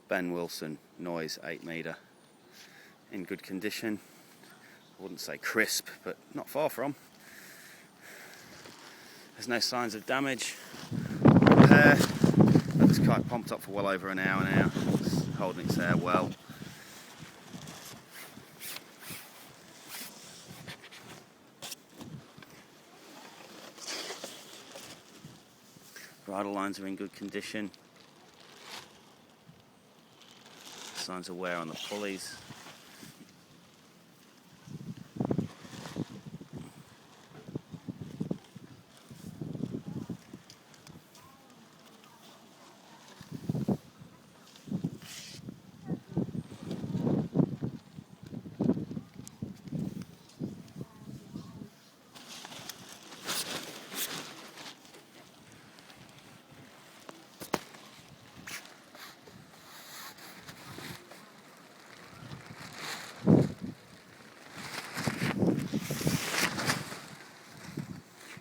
Ben Wilson noise 8 metre, in good condition. I wouldn't say crisp, but not far from. There's no signs of damage or repair. This kite pumped up for well over an hour now. It's holding its air well. Bridle lines are in good condition. Signs of wear on the pulleys.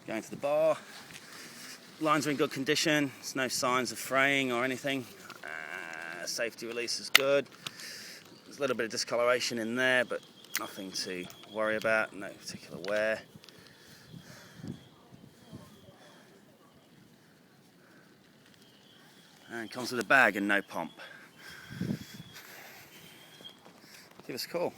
Going to the bar. Lines are in good condition. There's no signs of fraying or anything. Safety release is good. There's a little bit of discoloration in there, but nothing to worry about. No particular wear. And comes with a bag and no pump. Give us a call.